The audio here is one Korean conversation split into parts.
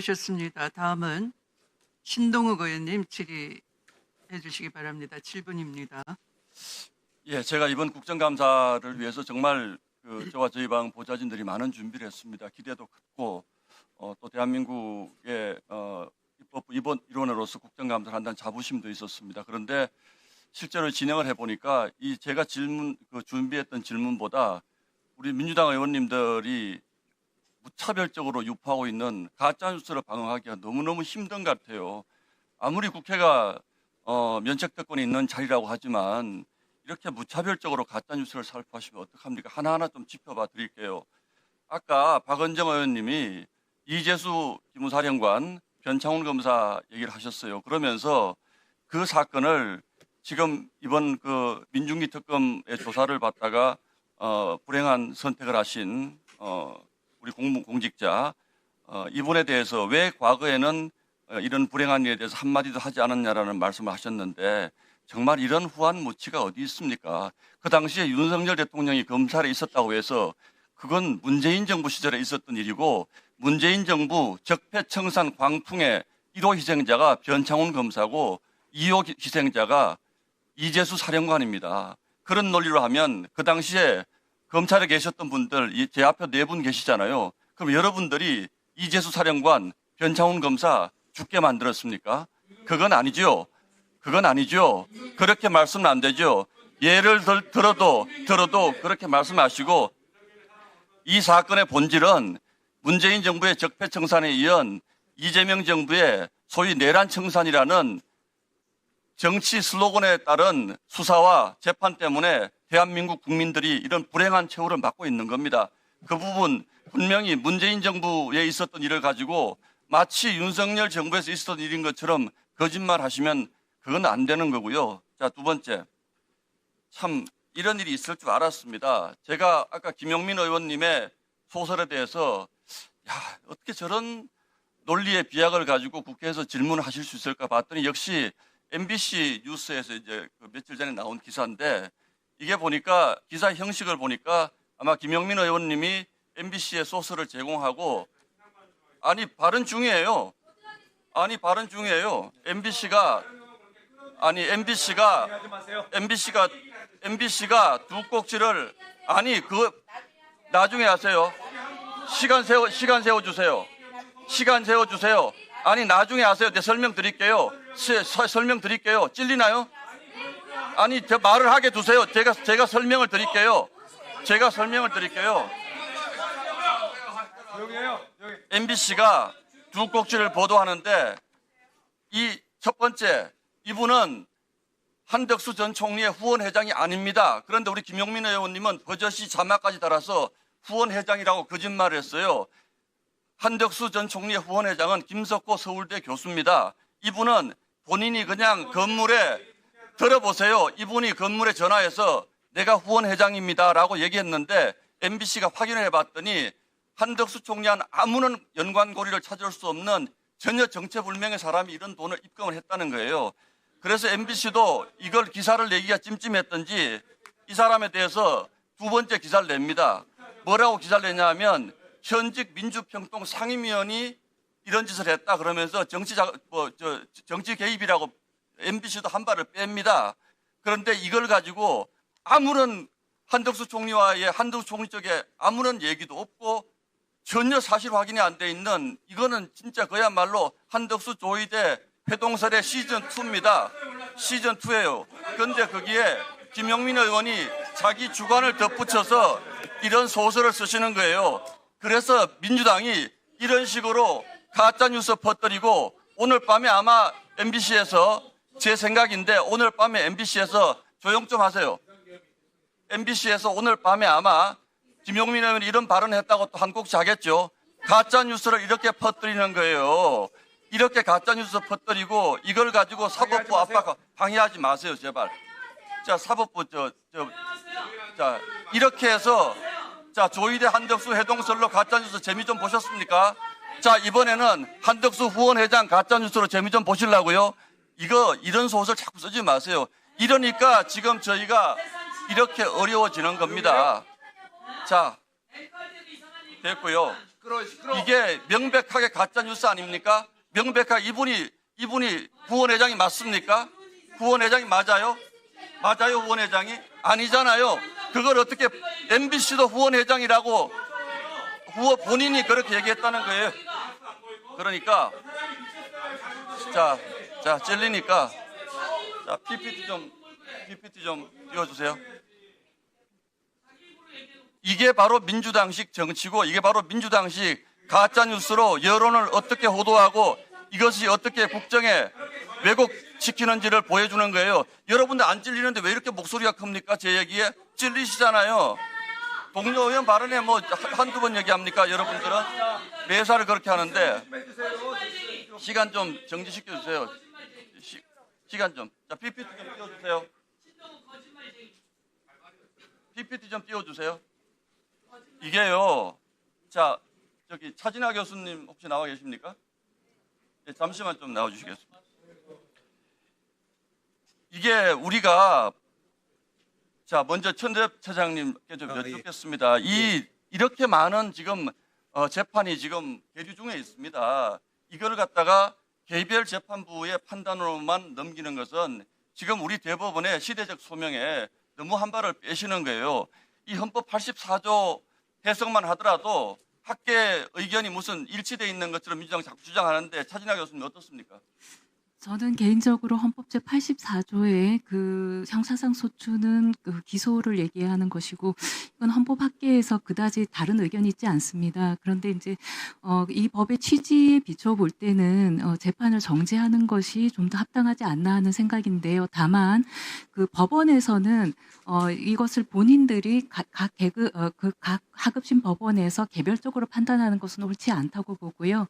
주셨습니다. 다음은 신동욱 의원님 질의해 주시기 바랍니다. 7분입니다. 예, 제가 이번 국정감사를 위해서 정말 저와 저희 방 보좌진들이 많은 준비를 했습니다. 기대도 컸고 또 대한민국의 입법부 일원으로서 국정감사를 한다는 자부심도 있었습니다. 그런데 실제로 진행을 해보니까 제가 준비했던 질문보다 우리 민주당 의원님들이 무차별적으로 유포하고 있는 가짜뉴스를 방어하기가 너무너무 힘든 것 같아요. 아무리 국회가 면책특권이 있는 자리라고 하지만 이렇게 무차별적으로 가짜뉴스를 살포하시면 어떡합니까? 하나하나 좀 짚어봐 드릴게요. 아까 박은정 의원님이 이재수 기무사령관, 변창훈 검사 얘기를 하셨어요. 그러면서 그 사건을 지금 이번 민중기 특검의 조사를 받다가 불행한 선택을 하신 우리 공직자 이분에 대해서 왜 과거에는 이런 불행한 일에 대해서 한마디도 하지 않았냐라는 말씀을 하셨는데 정말 이런 후한무치가 어디 있습니까? 그 당시에 윤석열 대통령이 검찰에 있었다고 해서 그건 문재인 정부 시절에 있었던 일이고 문재인 정부 적폐청산 광풍의 1호 희생자가 변창훈 검사고 2호 희생자가 이재수 사령관입니다. 그런 논리로 하면 그 당시에 검찰에 계셨던 분들, 제 앞에 4분 계시잖아요. 그럼 여러분들이 이재수 사령관, 변창훈 검사 죽게 만들었습니까? 그건 아니죠. 그건 아니죠. 그렇게 말씀은 안 되죠. 예를 들어도 그렇게 말씀하시고 이 사건의 본질은 문재인 정부의 적폐청산에 이은 이재명 정부의 소위 내란청산이라는 정치 슬로건에 따른 수사와 재판 때문에 대한민국 국민들이 이런 불행한 처우를 맞고 있는 겁니다. 그 부분 분명히 문재인 정부에 있었던 일을 가지고 마치 윤석열 정부에서 있었던 일인 것처럼 거짓말하시면 그건 안 되는 거고요. 자, 두 번째, 참 이런 일이 있을 줄 알았습니다. 제가 아까 김용민 의원님의 소설에 대해서 어떻게 저런 논리의 비약을 가지고 국회에서 질문을 하실 수 있을까 봤더니 역시 MBC 뉴스에서 이제 며칠 전에 나온 기사인데 이게 보니까 기사 형식을 보니까 아마 김용민 의원님이 MBC에 소스를 제공하고 발언 중이에요. 발언 중이에요. MBC가 두 꼭지를 나중에 하세요. 시간 세워 주세요. 나중에 하세요. 내 설명 드릴게요. 설명 드릴게요. 찔리나요? 저 말을 하게 두세요. 제가 설명을 드릴게요. MBC가 두 꼭지를 보도하는데 이 첫 번째, 이분은 한덕수 전 총리의 후원회장이 아닙니다. 그런데 우리 김용민 의원님은 버젓이 자막까지 달아서 후원회장이라고 거짓말을 했어요. 한덕수 전 총리의 후원회장은 김석호 서울대 교수입니다. 이분은 본인이 그냥 들어보세요. 이분이 건물에 전화해서 내가 후원회장입니다라고 얘기했는데 MBC가 확인을 해봤더니 한덕수 총리와는 아무런 연관고리를 찾을 수 없는 전혀 정체불명의 사람이 이런 돈을 입금을 했다는 거예요. 그래서 MBC도 이걸 기사를 내기가 찜찜했던지 이 사람에 대해서 두 번째 기사를 냅니다. 뭐라고 기사를 내냐면 현직 민주평통 상임위원이 이런 짓을 했다 그러면서 정치 개입이라고 MBC도 한 발을 뺍니다. 그런데 이걸 가지고 한덕수 총리 쪽에 아무런 얘기도 없고 전혀 사실 확인이 안 돼 있는 이거는 진짜 그야말로 한덕수 조이대 회동설의 시즌2입니다. 시즌2예요. 그런데 거기에 김용민 의원이 자기 주관을 덧붙여서 이런 소설을 쓰시는 거예요. 그래서 민주당이 이런 식으로 가짜뉴스 퍼뜨리고 오늘 밤에 아마 MBC에서 제 생각인데 오늘 밤에 MBC에서 조용 좀 하세요. MBC에서 오늘 밤에 아마 김용민 의원이 이런 발언을 했다고 또 한 곡 자겠죠. 가짜뉴스를 이렇게 퍼뜨리는 거예요. 이렇게 가짜뉴스 퍼뜨리고 이걸 가지고 사법부 압박 방해하지 마세요, 제발. 자, 사법부 이렇게 해서 조이대 한덕수 회동설로 가짜뉴스 재미 좀 보셨습니까? 자, 이번에는 한덕수 후원회장 가짜뉴스로 재미 좀 보시려고요. 이런 소설 자꾸 쓰지 마세요. 이러니까 지금 저희가 이렇게 어려워지는 겁니다. 자, 됐고요. 이게 명백하게 가짜 뉴스 아닙니까? 명백하게 이분이 후원회장이 맞습니까? 후원회장이 맞아요? 맞아요, 후원회장이? 아니잖아요. 그걸 어떻게 MBC도 후원회장이라고 본인이 그렇게 얘기했다는 거예요. 그러니까 자 찔리니까 자 PPT 좀 띄워주세요. 이게 바로 민주당식 정치고 이게 바로 민주당식 가짜 뉴스로 여론을 어떻게 호도하고 이것이 어떻게 국정에 왜곡시키는지를 보여주는 거예요. 여러분들 안 찔리는데 왜 이렇게 목소리가 큽니까? 제 얘기에 찔리시잖아요. 동료 의원 발언에 뭐 한두 번 얘기합니까? 여러분들은 매사를 그렇게 하는데 시간 좀 정지시켜 주세요. 시간 좀. 자, PPT 좀 띄워주세요. PPT 좀 띄워주세요. 이게요. 자, 저기 차진아 교수님 혹시 나와 계십니까? 네, 잠시만 좀 나와주시겠습니다. 이게 우리가 자 먼저 천대엽 차장님께 좀 여쭙겠습니다. 이렇게 많은 지금 재판이 지금 계류 중에 있습니다. 이걸 갖다가 개별 재판부의 판단으로만 넘기는 것은 지금 우리 대법원의 시대적 소명에 너무 한 발을 빼시는 거예요. 이 헌법 84조 해석만 하더라도 학계 의견이 무슨 일치되어 있는 것처럼 민주당 자꾸 주장하는데 차진아 교수님 어떻습니까? 저는 개인적으로 헌법 제84조의 그 형사상 소추는 그 기소를 얘기하는 것이고 이건 헌법 학계에서 그다지 다른 의견이 있지 않습니다. 그런데 이제 이 법의 취지에 비춰 볼 때는 재판을 정지하는 것이 좀 더 합당하지 않나 하는 생각인데요. 다만 그 법원에서는 이것을 본인들이 각 하급심 법원에서 개별적으로 판단하는 것은 옳지 않다고 보고요.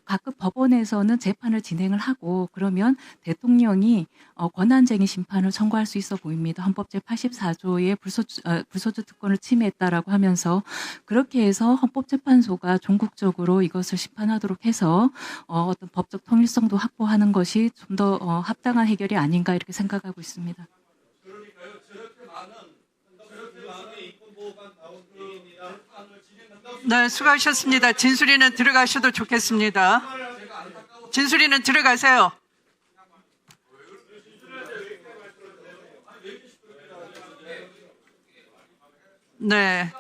각급 법원에서는 재판을 진행을 하고 그러면 대통령이 권한쟁의 심판을 청구할 수 있어 보입니다. 헌법 제84조의 불소추 특권을 침해했다라고 하면서 그렇게 해서 헌법재판소가 종국적으로 이것을 심판하도록 해서 어떤 법적 통일성도 확보하는 것이 좀 더 합당한 해결이 아닌가 이렇게 생각하고 있습니다. 네, 수고하셨습니다. 진수리는 들어가셔도 좋겠습니다. 진수리는 들어가세요. 네.